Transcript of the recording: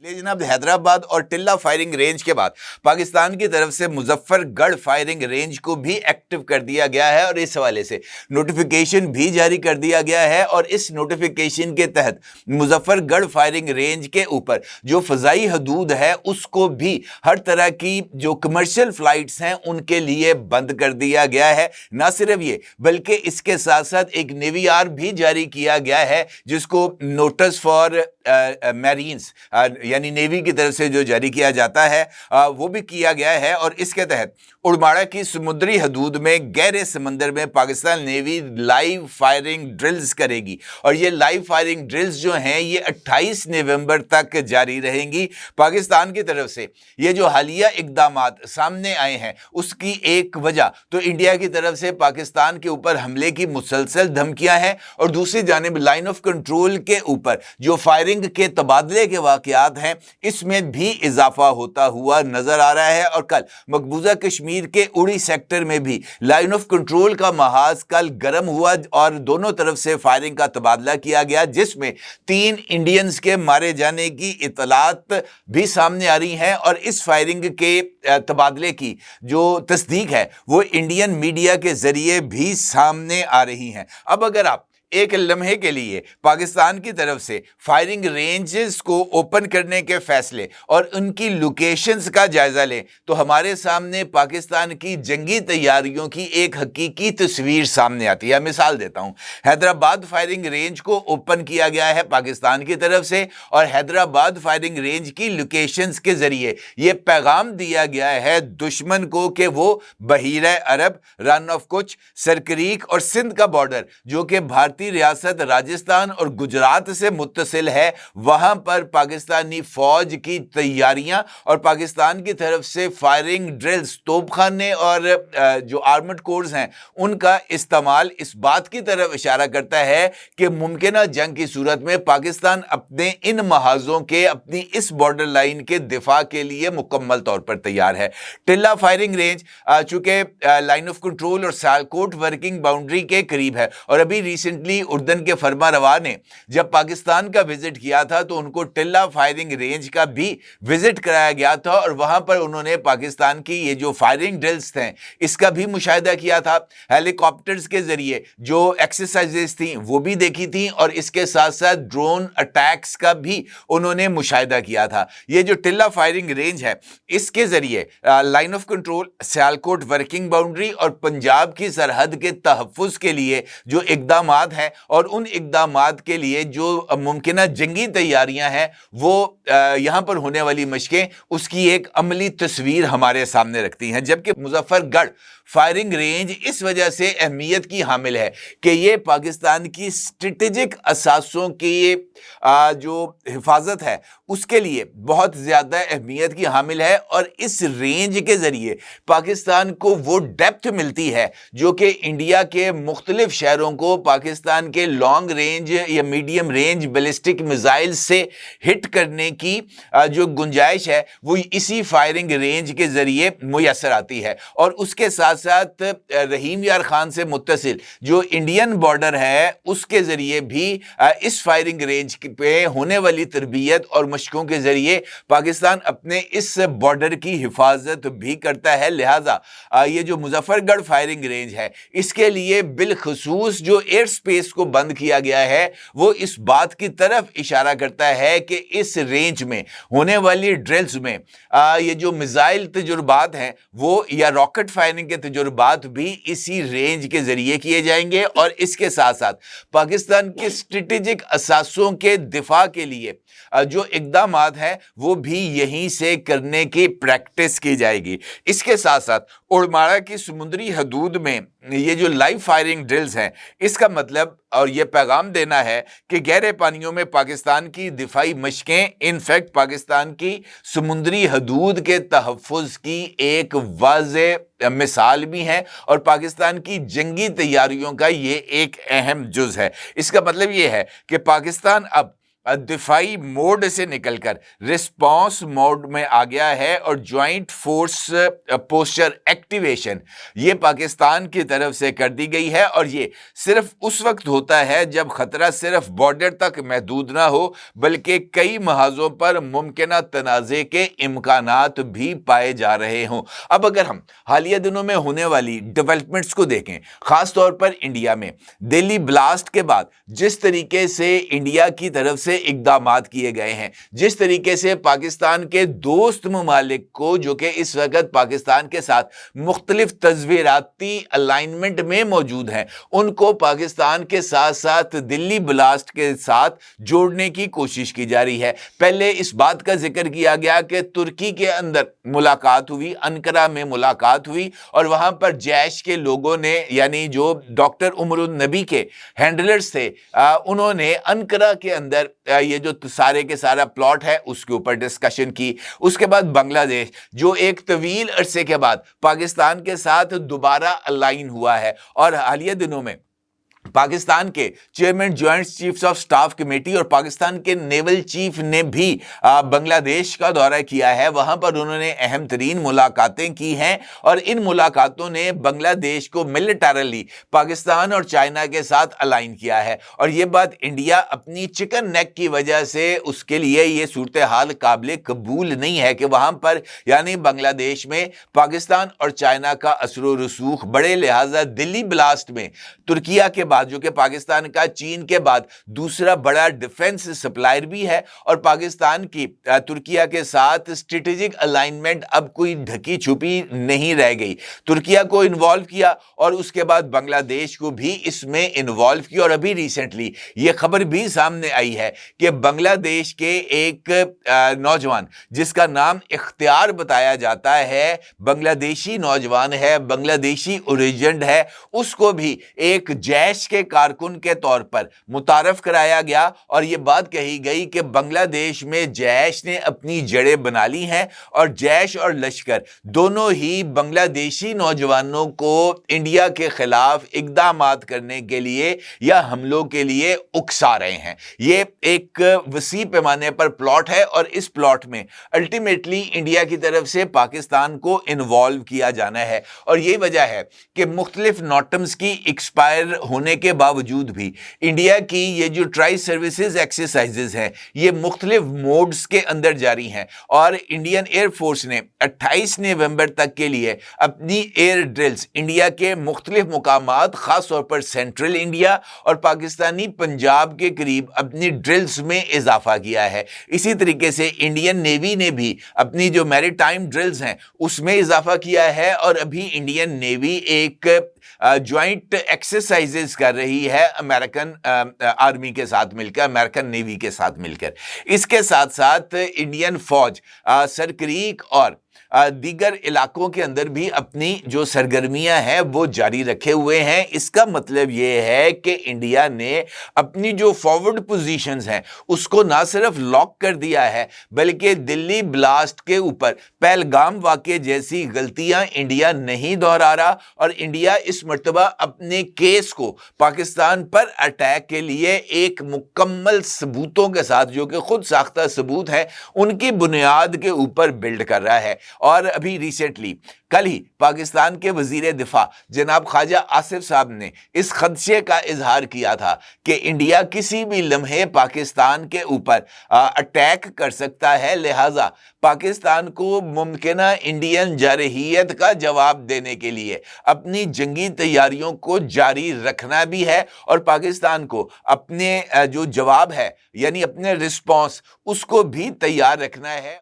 जनाब, हैदराबाद और टिल्ला firing range के बाद पाकिस्तान की तरफ से मुजफ्फरगढ़ फायरिंग रेंज को भी एक्टिव कर दिया गया है और इस हवाले से नोटिफिकेशन भी जारी कर दिया गया है। और इस नोटिफिकेशन के तहत मुजफ्फरगढ़ फायरिंग रेंज के ऊपर जो फ़ज़ाई हदूद है उसको भी हर तरह की जो कमर्शियल फ्लाइट्स हैं उनके लिए बंद कर दिया गया है। ना सिर्फ ये बल्कि इसके साथ साथ एक नेवीआर भी जारी किया गया है जिसको नोटिस फॉर मैरीन्स यानी नेवी की तरफ से जो जारी किया जाता है वो भी किया गया है। और इसके तहत उड़माड़ा की समुद्री हदूद में गहरे समंदर में Pakistan navy live firing drills करेगी और ये लाइव फायरिंग ड्रिल्स जो हैं ये 28 नवंबर तक जारी रहेंगी। पाकिस्तान की तरफ से ये जो हालिया इक़दामात सामने आए हैं उसकी एक वजह तो इंडिया की तरफ से पाकिस्तान के ऊपर हमले की मुसलसल धमकियां हैं और दूसरी जानिब लाइन ऑफ कंट्रोल के ऊपर जो फायरिंग के तबादले के वाक़यात हैं इसमें भी इजाफा होता हुआ नजर आ रहा है। और कल मकबूजा कश्मीर के उड़ी सेक्टर में भी लाइन ऑफ कंट्रोल का महाज कल गर्म हुआ और दोनों तरफ से फायरिंग का तबादला किया गया जिसमें 3 इंडियंस के मारे जाने की इतलात भी सामने आ रही हैं। और इस फायरिंग के तबादले की जो तस्दीक है वो इंडियन मीडिया के जरिए भी सामने आ रही हैं। अब अगर आप एक लम्हे के लिए पाकिस्तान की तरफ से फायरिंग रेंजेस को ओपन करने के फैसले और उनकी लोकेशंस का जायजा लें तो हमारे सामने पाकिस्तान की जंगी तैयारियों की एक हकीकी तस्वीर सामने आती है। मिसाल देता हूं, हैदराबाद फायरिंग रेंज को ओपन किया गया है पाकिस्तान की तरफ से और हैदराबाद फायरिंग रेंज की लोकेशंस के जरिए यह पैगाम दिया गया है दुश्मन को कि वो बहीरा अरब, रन ऑफ कुच, सरक्रीक और सिंध का बॉर्डर जो कि भारतीय रियासत राजस्थान और गुजरात से मुत्तसिल है वहां पर पाकिस्तानी फौज की तैयारियां और पाकिस्तान की तरफ से फायरिंग ड्रिल्स, तोपखाने और जो आर्मड कोर्स हैं उनका इस्तेमाल इस बात की तरफ इशारा करता है कि मुमकिना जंग की सूरत में पाकिस्तान अपने इन महाजों के अपनी इस बॉर्डर लाइन के दिफा के लिए मुकम्मल तौर पर तैयार है। टिल्ला फायरिंग रेंज चूंकि लाइन ऑफ कंट्रोल और सियालकोट वर्किंग बाउंड्री के करीब है और अभी रिसेंटली उर्दन के फरमा रवा ने जब पाकिस्तान का विजिट किया था तो उनको टिल्ला फायरिंग रेंज का भी विजिट कराया गया था और वहां पर उन्होंने पाकिस्तान की ये जो फायरिंग ड्रिल्स थे इसका भी मुशाहिदा किया था। हेलीकॉप्टर्स के जरिए जो एक्सरसाइजेस थी वो भी देखी थी और इसके साथ साथ ड्रोन अटैक्स का भी उन्होंने मुशाहिदा किया था। ये जो टिल्ला फायरिंग रेंज है इसके जरिए line of control, Sialkot working boundary और पंजाब की सरहद के तहफ्फुज़ के लिए जो इक़दामात हैं और उन इक़दामात के लिए जो मुमकिना जंगी तैयारियां हैं वो यहां पर होने वाली मशकें उसकी एक अमली तस्वीर हमारे सामने रखती हैं। जबकि मुजफ्फरगढ़ फायरिंग रेंज इस वजह से अहमियत की हामिल है कि ये पाकिस्तान की स्ट्रेटेजिक असासों की जो हिफाजत है उसके लिए बहुत ज़्यादा अहमियत की हामिल है और इस रेंज के ज़रिए पाकिस्तान को वो डेप्थ मिलती है जो कि इंडिया के मुख्तलिफ शहरों को पाकिस्तान के लॉन्ग रेंज या मीडियम रेंज बैलिस्टिक मिसाइल से हिट करने की जो गुंजाइश है वो इसी फायरिंग रेंज के ज़रिए मुयस्सर आती है। और उसके साथ साथ रहीम यार खान से मुत्तसिल जो इंडियन बॉर्डर है उसके ज़रिए भी इस फायरिंग रेंज पे होने वाली तरबियत और मशकों के ज़रिए पाकिस्तान अपने इस बॉर्डर की हिफाजत भी करता है। लिहाजा ये जो मुजफ्फरगढ़ फायरिंग रेंज है इसके लिए बिलखसूस जो एयर स्पेस को बंद किया गया है वो इस बात की तरफ इशारा करता है कि इस रेंज में होने वाली ड्रिल्स में ये जो मिसाइल तजुर्बात हैं वो या रॉकेट फायरिंग के तजुर्बात भी इसी रेंज के जरिए किए जाएंगे और इसके साथ साथ पाकिस्तान के स्ट्रेटेजिक असासों के दिफा के लिए जो इक़दामात हैं वो भी यहीं से करने की प्रैक्टिस की जाएगी। इसके साथ साथ उड़माड़ा की समुद्री हदूद में ये जो लाइव फायरिंग ड्रिल्स हैं इसका मतलब और ये पैगाम देना है कि गहरे पानियों में पाकिस्तान की दिफाई मशकें इनफैक्ट पाकिस्तान की समुद्री हदूद के तहफ़्फ़ुज़ की एक वाज़ेह मिसाल भी हैं और पाकिस्तान की जंगी तैयारियों का ये एक अहम जुज़ है। इसका मतलब ये है कि पाकिस्तान अब दिफाई मोड से निकलकर रिस्पॉन्स मोड में आ गया है और ज्वाइंट फोर्स पोस्चर एक्टिवेशन ये पाकिस्तान की तरफ से कर दी गई है। और ये सिर्फ उस वक्त होता है जब खतरा सिर्फ बॉर्डर तक महदूद ना हो बल्कि कई महाजों पर मुमकिन तनाज़े के इम्कानात भी पाए जा रहे हों। अब अगर हम हालिया दिनों में होने वाली डेवलपमेंट्स को देखें, खास तौर पर इंडिया में दिल्ली ब्लास्ट के बाद जिस तरीके से इंडिया की तरफ से इक़दामात किए गए हैं, जिस तरीके से पाकिस्तान के दोस्त ममालिक को जो कि इस वक्त पाकिस्तान के साथ मुख्तलिफ तज़वीराती अलाइनमेंट में मौजूद हैं, उनको पाकिस्तान के साथ साथ दिल्ली ब्लास्ट के साथ जोड़ने की कोशिश की जा रही है। पहले इस बात का जिक्र किया गया कि तुर्की के अंदर मुलाकात हुई, अंकारा में मुलाकात हुई और वहां पर जैश के लोगों ने यानी जो डॉक्टर उमरुन नबी के हैंडलर्स थे उन्होंने अंकारा के अंदर ये जो सारे के सारा प्लॉट है उसके ऊपर डिस्कशन की। उसके बाद बांग्लादेश जो एक तवील अरसे के बाद पाकिस्तान के साथ दोबारा अलाइन हुआ है और हालिया दिनों में पाकिस्तान के chairman joint chiefs of staff committee और पाकिस्तान के नेवल चीफ ने भी बांग्लादेश का दौरा किया है। वहां पर उन्होंने अहम तरीन मुलाकातें की हैं और इन मुलाकातों ने बांग्लादेश को मिलिटरली पाकिस्तान और चाइना के साथ अलाइन किया है। और ये बात इंडिया अपनी चिकन नेक की वजह से उसके लिए ये सूरत हाल काबिल कबूल नहीं है कि वहां पर यानी बांग्लादेश में पाकिस्तान और चाइना का असर रसूख बढ़े। लिहाजा दिल्ली ब्लास्ट में तुर्किया के बाद जो कि पाकिस्तान का चीन के बाद दूसरा बड़ा डिफेंस सप्लायर भी है और पाकिस्तान की तुर्किया के साथ स्ट्रेटेजिक अलाइनमेंट अब कोई ढकी छुपी नहीं रह गई। तुर्किया को इन्वॉल्व किया और उसके बाद बांग्लादेश को भी इसमें इन्वॉल्व किया। और अभी रिसेंटली ये खबर भी सामने आई है कि बांग्लादेश के एक नौजवान जिसका नाम इख्तियार बताया जाता है, बांग्लादेशी नौजवान है, बांग्लादेशी ओरिजिन है, उसको भी एक जैश के कारकुन के तौर पर मुतारफ कराया गया और यह बात कही गई कि बांग्लादेश में जैश ने अपनी जड़ें बना ली हैं और जैश और लश्कर दोनों ही बांग्लादेशी नौजवानों को इंडिया के खिलाफ इक़दामात करने के लिए या हमलों के लिए उकसा रहे हैं। ये एक वसी पैमाने पर प्लॉट है और इस प्लॉट में अल्टीमेटली इंडिया की तरफ से पाकिस्तान को इन्वॉल्व किया जाना है। और यही वजह है कि मुख्तलिफ नॉटम्स की एक्सपायर होने के बावजूद भी इंडिया की ये जो ट्राई सर्विसेज एक्सरसाइजेज हैं ये मुख्तलिफ मोड्स के अंदर जारी हैं और इंडियन एयर फोर्स ने 28 नवंबर तक के लिए अपनी एयर ड्रिल्स इंडिया के मुख्तलिफ मुकामात खास तौर पर सेंट्रल इंडिया और पाकिस्तानी पंजाब के करीब अपनी ड्रिल्स में इजाफा किया है। इसी तरीके से इंडियन नेवी ने भी अपनी जो मैरीटाइम ड्रिल्स हैं उसमें इजाफा किया है और अभी इंडियन नेवी एक ज्वाइंट एक्सरसाइजेस कर रही है अमेरिकन आर्मी के साथ मिलकर, अमेरिकन नेवी के साथ मिलकर। इसके साथ साथ इंडियन फौज सरक्रीक और दीगर इलाकों के अंदर भी अपनी जो सरगर्मियां हैं वो जारी रखे हुए हैं। इसका मतलब ये है कि इंडिया ने अपनी जो फॉरवर्ड पोजीशंस हैं उसको ना सिर्फ लॉक कर दिया है बल्कि दिल्ली ब्लास्ट के ऊपर पहलगाम वाक़े जैसी गलतियां इंडिया नहीं दोहरा रहा और इंडिया इस मर्तबा अपने केस को पाकिस्तान पर अटैक के लिए एक मुकम्मल सबूतों के साथ जो कि खुद साख्ता सबूत है उनकी बुनियाद के ऊपर बिल्ड कर रहा है। और अभी रिसेंटली कल ही पाकिस्तान के वजीर दिफा जनाब ख्वाजा आसिफ साहब ने इस खदशे का इजहार किया था कि इंडिया किसी भी लम्हे पाकिस्तान के ऊपर अटैक कर सकता है। लिहाजा पाकिस्तान को मुमकिना इंडियन जारहियत का जवाब देने के लिए अपनी जंगी तैयारियों को जारी रखना भी है और पाकिस्तान को अपने जो जवाब है यानी अपने रिस्पॉन्स उसको भी तैयार रखना है।